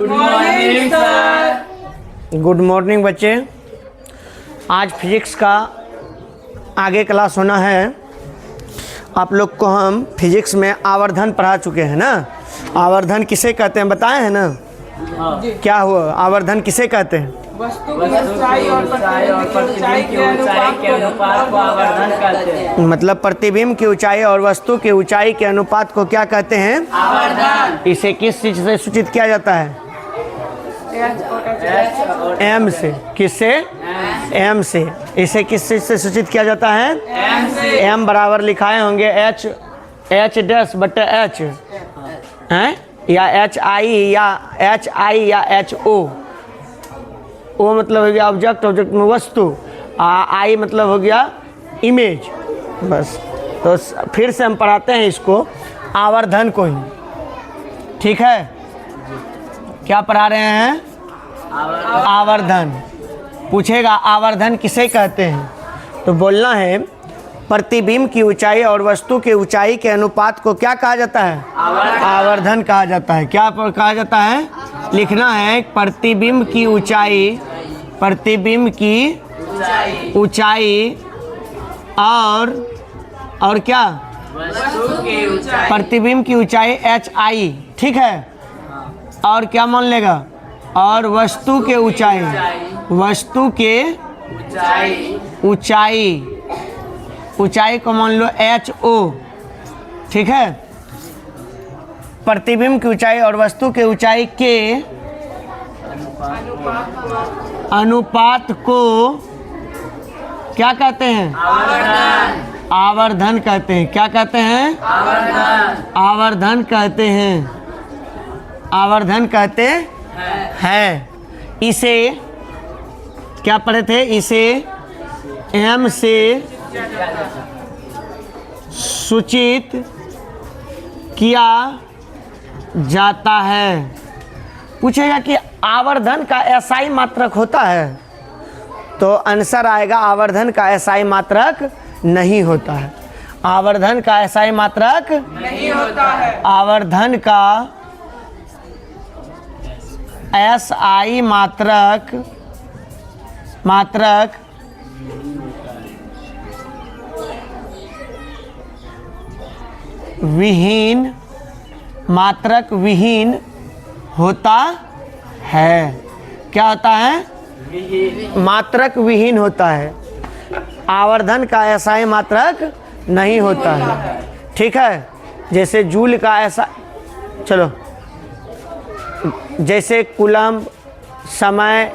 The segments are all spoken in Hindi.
Good morning sir. Good morning बच्चे। आज फिजिक्स का आगे क्लास होना है। आप लोग को हम फिजिक्स में आवर्धन पढ़ा चुके हैं ना। आवर्धन किसे कहते हैं बताए हैं ना। क्या हुआ, आवर्धन किसे कहते हैं? वस्तु की ऊंचाई और प्रतिबिंब की ऊंचाई के अनुपात को आवर्धन कहते हैं। मतलब प्रतिबिंब की ऊंचाई और वस्तु की ऊंचाई के अनुपात को क्या कहते हैं? आवर्धन। इसे किस चीज से सूचित किया जाता है? एम से। किससे? एम से। इसे किस चीज से सूचित किया जाता है? एम से। एम बराबर लिखाए होंगे एच डैश बटे एच हैं, या एच आई या एच ओ मतलब हो गया ऑब्जेक्ट में वस्तु, आई मतलब हो गया इमेज। बस तो फिर से हम पढ़ाते हैं इसको, आवर्धन को ही। ठीक है, क्या पढ़ा रहे हैं? आवर्धन। पूछेगा आवर्धन किसे कहते हैं, तो बोलना है प्रतिबिंब की ऊंचाई और वस्तु की ऊंचाई के अनुपात को क्या कहा जाता है? आवर्धन कहा जाता है। क्या कहा जाता है? लिखना है प्रतिबिंब की ऊंचाई ऊंचाई और क्या? वस्तु की ऊंचाई। प्रतिबिंब की ऊंचाई एच आई। ठीक है, और क्या मान लेगा? और वस्तु के ऊंचाई ऊंचाई को मान लो एच ओ। ठीक है, प्रतिबिंब की ऊंचाई और वस्तु के ऊंचाई के अनुपात को क्या कहते हैं? आवर्धन कहते हैं। क्या कहते हैं? आवर्धन कहते हैं। आवर्धन कहते हैं। इसे क्या पढ़े थे? इसे एम से सूचित किया जाता है। पूछेगा कि आवर्धन का एसआई मात्रक होता है, तो आंसर आएगा आवर्धन का एसआई मात्रक नहीं होता है। आवर्धन का एसआई मात्रक नहीं होता है। आवर्धन का एसआई मात्रक विहीन होता है। क्या होता है? मात्रक विहीन होता है। आवर्धन का एसआई मात्रक नहीं होता है। ठीक है, जैसे जूल का ऐसा, चलो, जैसे कूलम, समय,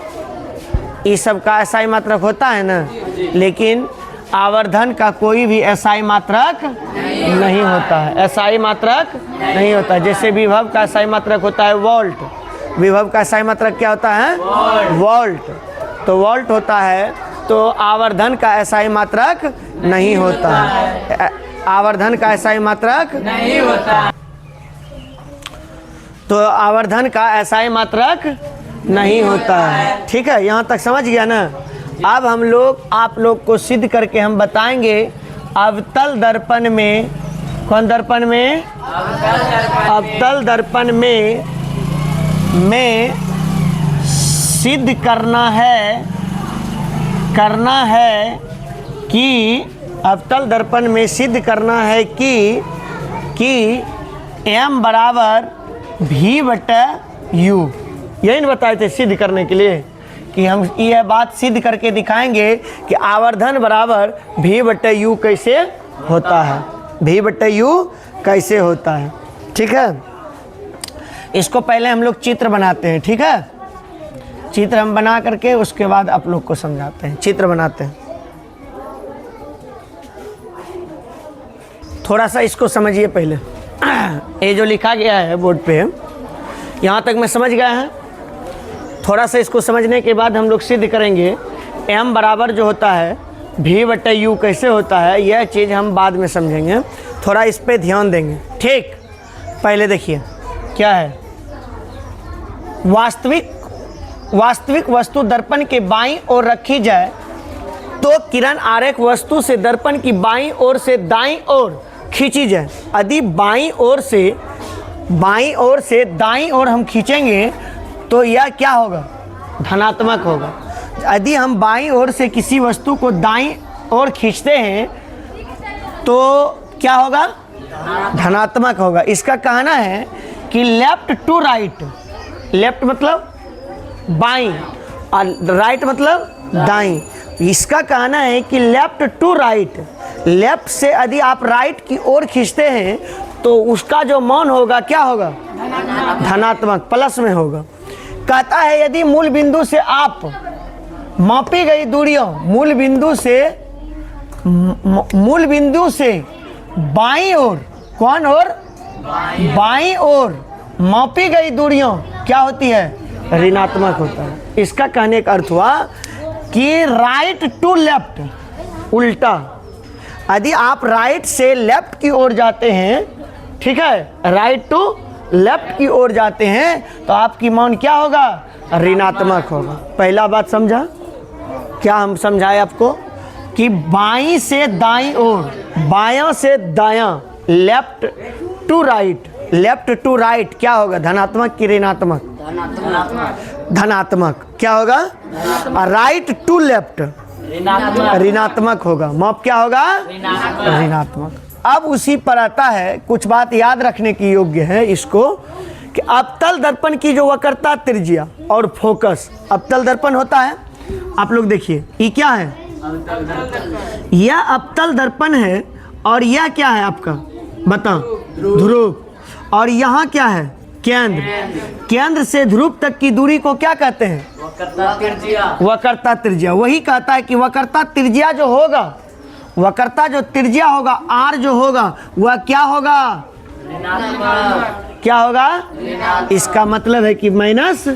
ये सब का एसआई मात्रक होता है ना, लेकिन आवर्धन का कोई भी एसआई मात्रक नहीं होता है। एसआई मात्रक नहीं होता। जैसे विभव का एसआई मात्रक होता है वोल्ट। विभव का एसआई मात्रक क्या होता है? वोल्ट। तो वोल्ट होता है, तो आवर्धन का एसआई मात्रक नहीं होता है। आवर्धन का एसआई मात्रक नहीं होता। तो आवर्धन का एसआई मात्रक नहीं होता है। ठीक है, यहाँ तक समझ गया ना। अब हम लोग आप लोग को सिद्ध करके हम बताएंगे अवतल दर्पण में। कौन दर्पण में? अवतल दर्पण में सिद्ध करना है कि अवतल दर्पण में सिद्ध करना है कि m बराबर v बटा u। यही न बताए थे सिद्ध करने के लिए कि हम यह बात सिद्ध करके दिखाएंगे कि आवर्धन बराबर v बटे u कैसे होता है। v बटे u कैसे होता है। ठीक है, इसको पहले हम लोग चित्र बनाते हैं। ठीक है, चित्र हम बना करके उसके बाद आप लोग को समझाते हैं। चित्र बनाते हैं। थोड़ा सा इसको समझिए पहले। ये जो लिखा गया है बोर्ड पे, यहाँ तक मैं समझ गया है। थोड़ा सा इसको समझने के बाद हम लोग सिद्ध करेंगे m बराबर जो होता है v बटे u कैसे होता है। यह चीज़ हम बाद में समझेंगे, थोड़ा इस पे ध्यान देंगे। ठीक, पहले देखिए क्या है। वास्तविक वस्तु दर्पण के बाईं ओर रखी जाए तो किरण आरेख वस्तु से दर्पण की बाईं ओर से दाईं ओर खींची जाए। यदि बाईं ओर से दाईं ओर हम खींचेंगे तो यह क्या होगा? धनात्मक होगा। यदि हम बाईं ओर से किसी वस्तु को दाईं ओर खींचते हैं तो क्या होगा? धनात्मक होगा। इसका कहना है कि लेफ्ट टू राइट, लेफ्ट मतलब बाईं और राइट मतलब दाईं। इसका कहना है कि लेफ्ट टू राइट, लेफ्ट से यदि आप राइट की ओर खींचते हैं तो उसका जो मान होगा क्या होगा? धनात्मक, प्लस में होगा। कहता है यदि मूल बिंदु से आप मापी गई दूरियों, मूल बिंदु से बाईं ओर, कौन ओर? बाईं ओर मापी गई दूरियों क्या होती है? ऋणात्मक होता है। इसका कहने का अर्थ हुआ कि राइट टू लेफ्ट, उल्टा। यदि आप राइट से लेफ्ट की ओर जाते हैं, ठीक है, राइट टू लेफ्ट की ओर जाते हैं तो आपकी मान क्या होगा? ऋणात्मक होगा। पहला बात समझा? क्या हम समझाए आपको कि बाईं से दाईं ओर, बायां से दायां, left to right, left to right क्या होगा? धनात्मक कि ऋणात्मक? धनात्मक। क्या होगा? राइट टू लेफ्ट ऋणात्मक होगा। माप क्या होगा? ऋणात्मक। अब उसी पर आता है, कुछ बात याद रखने की योग्य है इसको, कि अवतल दर्पण की जो वक्रता, त्रिज्या और फोकस, अवतल दर्पण होता है। आप लोग देखिए, ये क्या है? यह अवतल दर्पण है और यह क्या है आपका? बताओ। ध्रुव। और यहाँ क्या है? केंद्र। केंद्र से ध्रुव तक की दूरी को क्या कहते हैं? वक्रता त्रिज्या। वही कहता है कि वक्रता त्रिज्या जो होगा, वक्रता जो त्रिज्या होगा, आर जो होगा, वह क्या होगा? क्या होगा? इसका मतलब है कि माइनस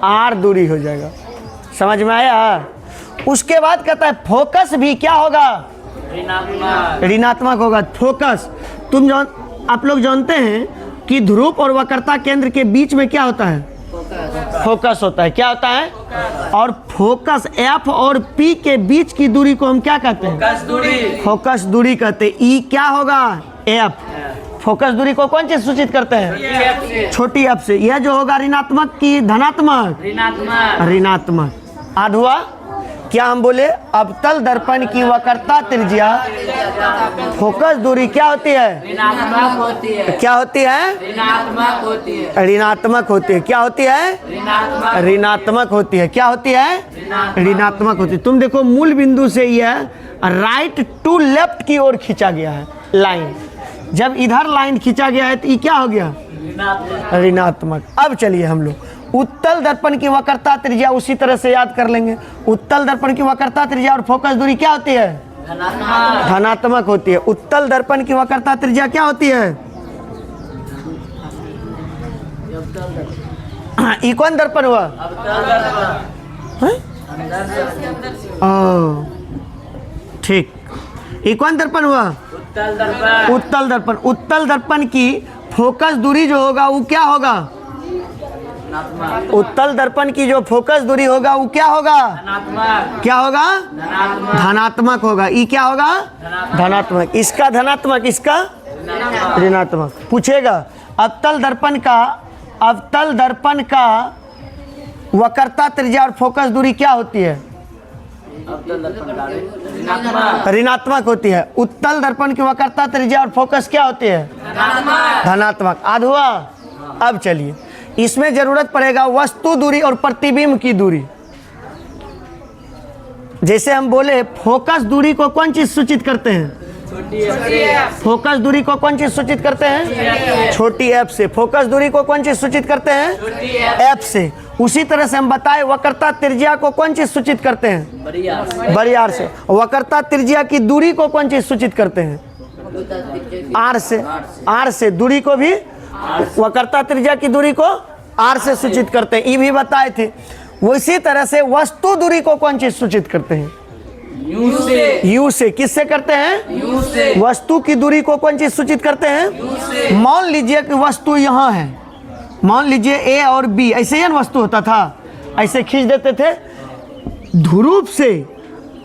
आर दूरी हो जाएगा। समझ में आया? उसके बाद कहता है फोकस भी क्या होगा? ऋणात्मक होगा। फोकस, आप लोग जानते हैं कि ध्रुव और वक्रता केंद्र के बीच में क्या होता है? फोकस होता है। क्या होता है? और फोकस एफ और पी के बीच की दूरी को हम क्या कहते हैं? फोकस दूरी कहते हैं। ई क्या होगा? एफ। फोकस दूरी को कौन चीज सूचित करते हैं? छोटी एफ से। यह जो होगा ऋणात्मक की धनात्मक? ऋणात्मक। आध हुआ? क्या हम बोले? अवतल दर्पण की वक्रता त्रिज्या, फोकस दूरी क्या होती है? ऋणात्मक होती है। क्या होती है? ऋणात्मक होती है। ऋणात्मक होती है। क्या होती है? ऋणात्मक होती है। क्या होती है? ऋणात्मक होती है। तुम देखो, मूल बिंदु से यह राइट टू लेफ्ट की ओर खींचा गया है लाइन। जब इधर लाइन खींचा गया है तो ये क्या हो गया? ऋणात्मक। अब चलिए हम लोग उत्तल दर्पण की वक्रता त्रिज्या उसी तरह से याद कर लेंगे। उत्तल दर्पण की वक्रता त्रिज्या और फोकस दूरी क्या होती है? धनात्मक होती है। उत्तल दर्पण की वक्रता त्रिज्या क्या होती है? ये कौन दर्पण हुआ? ठीक। ये कौन दर्पण हुआ? उत्तल दर्पण। उत्तल दर्पण की फोकस दूरी जो होगा वो क्या होगा? उत्तल दर्पण की जो फोकस दूरी होगा वो क्या होगा? क्या होगा? धनात्मक होगा। ये क्या होगा? धनात्मक। इसका धनात्मक, इसका ऋणात्मक। पूछेगा अवतल दर्पण का वक्रता त्रिज्या और फोकस दूरी क्या होती है? ऋणात्मक होती है। उत्तल दर्पण की वक्रता त्रिज्या और फोकस क्या होती है? धनात्मक। आध हुआ? अब चलिए, इसमें जरूरत पड़ेगा वस्तु दूरी और प्रतिबिंब की दूरी। जैसे हम बोले फोकस दूरी को कौन चीज सूचित करते हैं? फोकस दूरी को कौन चीज सूचित करते हैं? छोटी एफ से। फोकस दूरी को कौन चीज सूचित करते हैं? एफ से। उसी तरह से हम बताए वक्रता त्रिज्या को कौन चीज सूचित करते हैं? बड़ी आर से। वक्रता त्रिज्या की दूरी को कौन चीज सूचित करते हैं? आर से। आर से। दूरी को भी, वक्रता त्रिज्या की दूरी को आर से सूचित करते हैं, ये भी बताए थे। उसी तरह से वस्तु दूरी को कौन चीज सूचित करते हैं? यू से। किससे करते हैं? यू से। वस्तु की दूरी को कौन चीज सूचित करते हैं? मान लीजिए कि वस्तु यहाँ है, मान लीजिए ए और बी, ऐसे ही वस्तु होता था, ऐसे खींच देते थे। ध्रुव से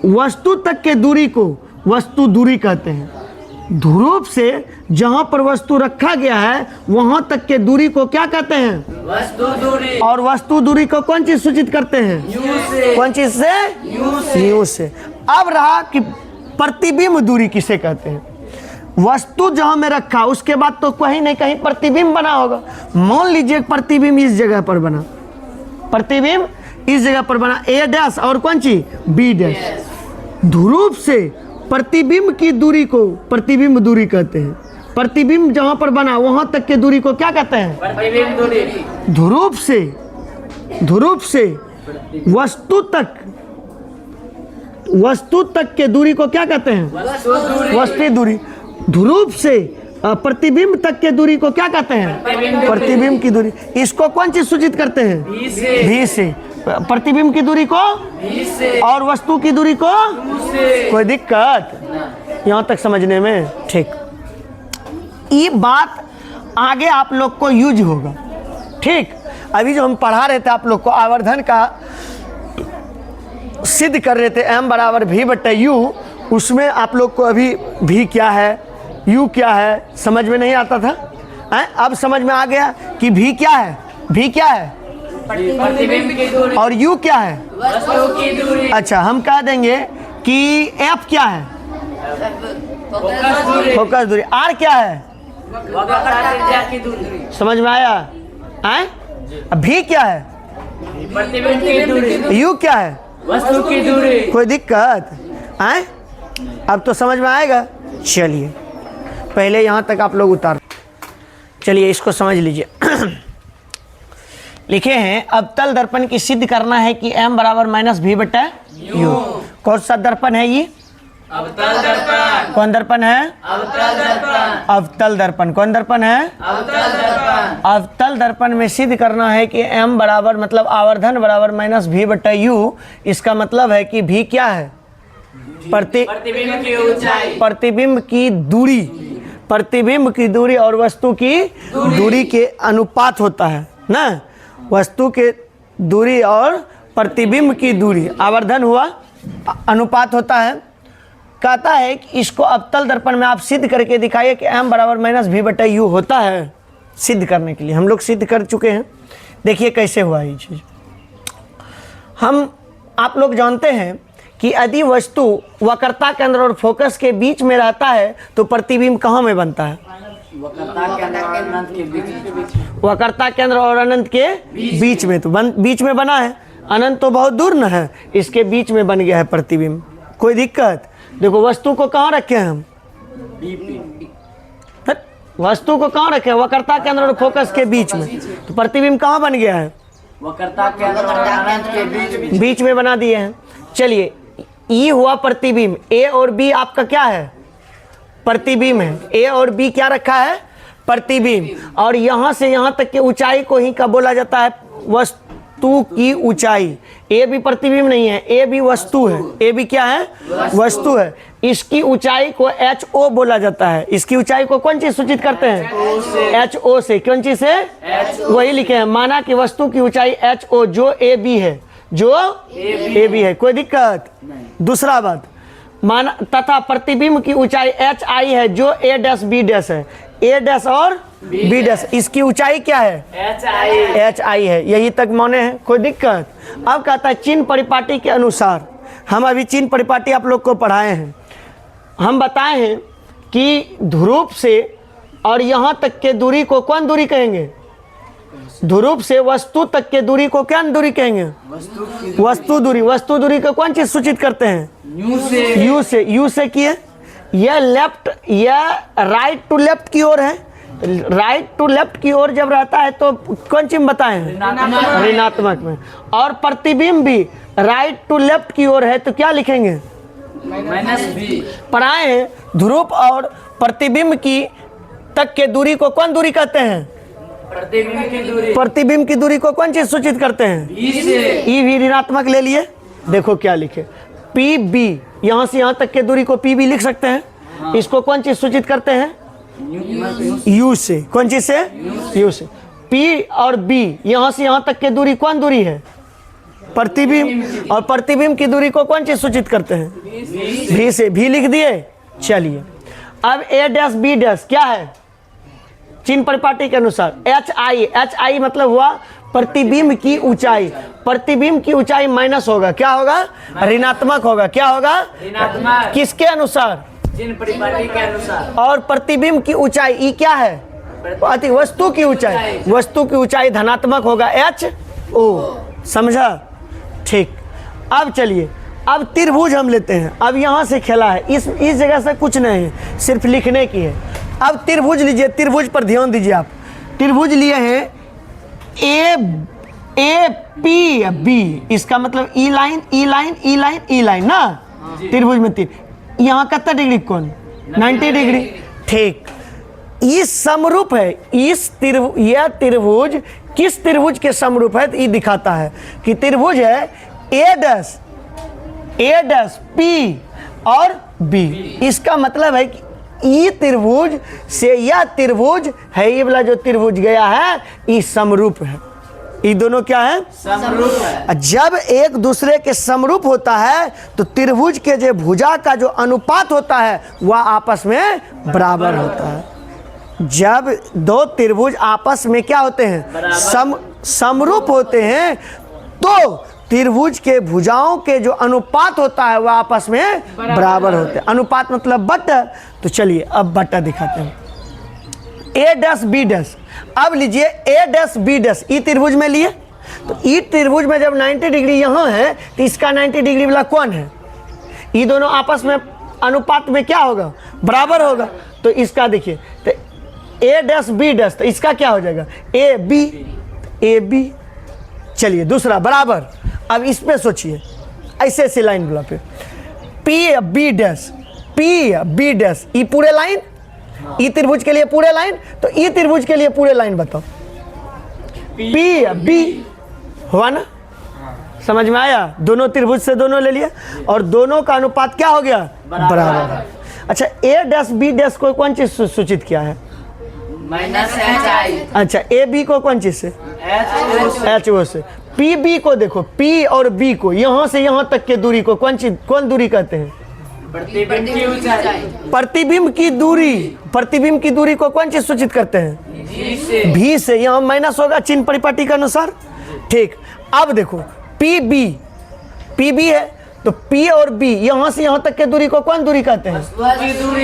वस्तु तक के दूरी को वस्तु दूरी कहते हैं। ध्रुव से जहां पर वस्तु रखा गया है वहां तक के दूरी को क्या कहते हैं? वस्तु दूरी। और वस्तु दूरी को कौन चीज सूचित करते हैं? यू से। कौन चीज से? यू से। अब रहा कि प्रतिबिंब दूरी किसे कहते हैं? वस्तु जहां में रखा उसके बाद तो कहीं न कहीं प्रतिबिंब बना होगा। मान लीजिए प्रतिबिंब इस जगह पर बना, प्रतिबिंब इस जगह पर बना, ए डैश और कौन चीज? B dash. ध्रुव से प्रतिबिंब की दूरी को प्रतिबिंब दूरी कहते हैं। प्रतिबिंब जहां पर बना वहां तक के दूरी को क्या कहते हैं? प्रतिबिंब दूरी। ध्रुव से वस्तु तक के दूरी को क्या कहते हैं? वस्तु दूरी। ध्रुव से प्रतिबिंब तक के दूरी को क्या कहते हैं? प्रतिबिंब की दूरी। इसको कौन चीज सूचित करते हैं? भी से। प्रतिबिंब की दूरी को भी से। और वस्तु की दूरी को से। कोई दिक्कत यहाँ तक समझने में? ठीक, ये बात आगे आप लोग को यूज होगा। ठीक, अभी जो हम पढ़ा रहे थे आप लोग को आवर्धन का सिद्ध कर रहे थे m बराबर v बट्टा u, उसमें आप लोग को अभी v क्या है u क्या है समझ में नहीं आता था। अब समझ में आ गया कि v क्या है? v क्या है? प्रतिबिंब की दूरी। और u क्या है? वस्तु की दूरी। अच्छा, हम कह देंगे कि f क्या है? फोकस दूरी। फोकस दूरी। r क्या है? वक्रता त्रिज्या की दूरी। समझ में आया? v क्या है? प्रतिबिंब की दूरी। u क्या है? वस्तु की दूरी। कोई दिक्कत? अब तो समझ में आएगा। चलिए पहले यहाँ तक आप लोग उतार, चलिए इसको समझ लीजिए। लिखे हैं अवतल दर्पण की सिद्ध करना है कि m बराबर माइनस v बट्टा u। कौन सा दर्पण है ये? अवतल दर्पण। कौन दर्पण है? अवतल दर्पण। अवतल दर्पण। कौन दर्पण है? अवतल दर्पण। अवतल दर्पण में सिद्ध करना है कि m बराबर मतलब आवर्धन बराबर माइनस v बट्टा u। इसका मतलब है कि v क्या है? प्रतिबिंब की ऊंचाई। प्रतिबिंब की दूरी। प्रतिबिंब की दूरी और वस्तु की दूरी के अनुपात होता है ना। वस्तु के दूरी और प्रतिबिंब की दूरी आवर्धन हुआ अनुपात होता है। कहता है कि इसको अवतल दर्पण में आप सिद्ध करके दिखाइए कि m बराबर माइनस v बटा u होता है। सिद्ध करने के लिए हम लोग सिद्ध कर चुके हैं। देखिए कैसे हुआ ये चीज़। आप लोग जानते हैं कि यदि वस्तु वक्रता केंद्र और फोकस के बीच में रहता है तो प्रतिबिंब कहाँ में बनता है? वक्रता केंद्र और अनंत के बीच में। तो बीच में बना है, अनंत तो बहुत दूर न है, इसके बीच में बन गया है प्रतिबिंब। कोई दिक्कत? देखो वस्तु को कहाँ रखे हैं हम? वस्तु को कहाँ रखे हैं? वक्रता केंद्र और फोकस के बीच में। तो प्रतिबिंब कहाँ बन गया है? वक्रता केंद्र और अनंत के बीच में बना दिए हैं। चलिए ई हुआ प्रतिबिंब। ए और बी आपका क्या है? प्रतिबिंब है। ए और बी क्या रखा है? प्रतिबिंब। और यहाँ से यहाँ तक की ऊंचाई को ही क्या बोला जाता है? वस्तु की ऊंचाई। ए भी प्रतिबिंब नहीं है, ए भी वस्तु है। ए भी क्या है? वस्तु है। इसकी ऊंचाई को एच ओ बोला जाता है। इसकी ऊंचाई को कौन चीज सूचित करते हैं? एच ओ से। कौन चीज से? वही लिखे हैं। माना कि वस्तु की ऊंचाई एच ओ जो ए बी है, जो ए बी है। कोई दिक्कत? दूसरा बात, माना तथा प्रतिबिंब की ऊंचाई एच आई है जो ए डैश बी डैश है। ए डैश और बी डैश, इसकी ऊंचाई क्या है? एच आई है। यही तक माने हैं। कोई दिक्कत? अब कहता है चिन्ह परिपाटी के अनुसार। हम अभी चिन्ह परिपाटी आप लोग को पढ़ाए हैं। हम बताए हैं कि ध्रुव से और यहाँ तक के दूरी को कौन दूरी कहेंगे? ध्रुव से वस्तु तक के दूरी को क्या दूरी कहेंगे? वस्तु दूरी। वस्तु दूरी को कौन चीज सूचित करते हैं? यू से। यू से किए यह लेफ्ट, यह राइट टू लेफ्ट की ओर है। राइट टू लेफ्ट की ओर जब रहता है तो कौन चीज बताए हैं? ऋणात्मक में। और प्रतिबिंब भी राइट टू लेफ्ट की ओर है तो क्या लिखेंगे? पढ़ाए हैं। ध्रुव और प्रतिबिंब की तक के दूरी को कौन दूरी कहते हैं? प्रतिबिंब की दूरी को कौन चीज सूचित करते हैं? ई भी ऋणात्मक ले लिए। देखो क्या लिखे? P b. यहाँ से यहाँ तक के दूरी को पी बी लिख सकते हैं। इसको कौन चीज सूचित करते हैं? यू से। कौन चीज से? यू से। पी और बी यहाँ से यहाँ तक के दूरी कौन दूरी है? प्रतिबिंब। और प्रतिबिंब की दूरी को कौन चीज सूचित करते हैं? भी से। भी लिख दिए। चलिए अब ए डैश बी डैश क्या है, चिन्ह परिपाटी के अनुसार एच आई मतलब हुआ प्रतिबिंब की ऊंचाई। प्रतिबिंब की ऊंचाई माइनस होगा, क्या होगा, ऋणात्मक होगा। क्या होगा, ऋणात्मक। किसके अनुसार, चिन्ह परिपाटी के अनुसार। और प्रतिबिंब की ऊंचाई ई क्या है, वस्तु की ऊंचाई। वस्तु की ऊंचाई धनात्मक होगा एच ओ, समझा, ठीक। अब चलिए, अब त्रिभुज हम लेते हैं। अब यहाँ से खेला है, इस जगह से कुछ नहीं है, सिर्फ लिखने की है। अब त्रिभुज लीजिए, त्रिभुज पर ध्यान दीजिए आप। त्रिभुज लिए हैं ए पी बी, इसका मतलब ई लाइन ई लाइन ई लाइन ई लाइन ना, त्रिभुज में तीन। यहाँ कितना डिग्री कोण, 90 डिग्री, ठीक। इस समरूप है, इस यह त्रिभुज किस त्रिभुज के समरूप है, तो ये दिखाता है कि त्रिभुज है ए डैश पी और बी। इसका मतलब है कि ये त्रिभुज से यह त्रिभुज है, ये वाला जो त्रिभुज गया है ये समरूप है। ये दोनों क्या है, समरूप है। जब एक दूसरे के समरूप होता है तो त्रिभुज के जो भुजा का जो अनुपात होता है वह आपस में बराबर होता है। जब दो त्रिभुज आपस में क्या होते हैं, समरूप होते हैं, तो त्रिभुज के भुजाओं के जो अनुपात होता है वह आपस में बराबर होते हैं। अनुपात मतलब बट्टा। तो चलिए अब बट्टा दिखाते हैं। ए डैश बी डैश, अब लीजिए ए डैश बी डैश, ई त्रिभुज में लिए, तो ई त्रिभुज में जब 90 डिग्री यहाँ है तो इसका 90 डिग्री वाला कौन है, ये दोनों आपस में अनुपात में क्या होगा, बराबर होगा। तो इसका देखिए, तो ए डैश बी डैश, तो इसका क्या हो जाएगा, ए बी। चलिए दूसरा बराबर। अब इस पे सोचिए, ऐसे लाइन बोला पे पी बी डैश, ई पूरे लाइन, ई त्रिभुज के लिए पूरे लाइन, तो ई त्रिभुज के लिए पूरे लाइन बताओ, पी बी हुआ ना, समझ में आया। दोनों त्रिभुज से दोनों ले लिया और दोनों का अनुपात क्या हो गया, बराबर। अच्छा, ए डैश बी डैश को कौन चीज सूचित किया है, माइनस एच आई। अच्छा, ए बी को कौन चीज से, एच ओ से। पी बी को देखो, पी और बी को यहाँ से यहाँ तक के दूरी को कौन दूरी कहते हैं, प्रतिबिंब की ऊंचाई। प्रतिबिंब की दूरी को कौन चीज सूचित करते हैं, भी से। यहाँ माइनस होगा चिन्ह परिपाटी के अनुसार, ठीक। अब देखो पी बी है, तो पी और बी यहाँ से यहाँ तक के दूरी को कौन दूरी कहते हैं,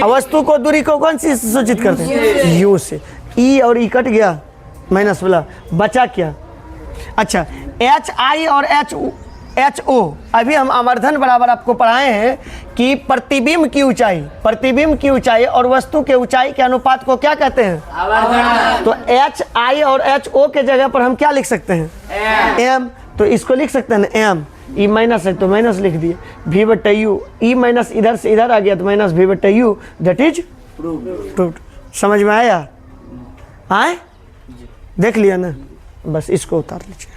वस्तु को दूरी को कौन सी सूचित करते हैं, यू से। ई और ई कट गया, माइनस वाला बचा क्या। अच्छा, एच आई और एच ओ, अभी हम आवर्धन बराबर आपको पढ़ाए हैं कि प्रतिबिंब की ऊंचाई और वस्तु के ऊंचाई के अनुपात को क्या कहते हैं, आवर्धन। तो एच आई और एच ओ के जगह पर हम क्या लिख सकते हैं, एम। तो इसको लिख सकते हैं एम, ई माइनस है तो माइनस लिख दिए, भी बटा यू, ई माइनस इधर से इधर आ गया तो माइनस भी बटा यू, दैट इज प्रूव्ड। समझ में आया, आए, देख लिया ना, बस इसको उतार लीजिए।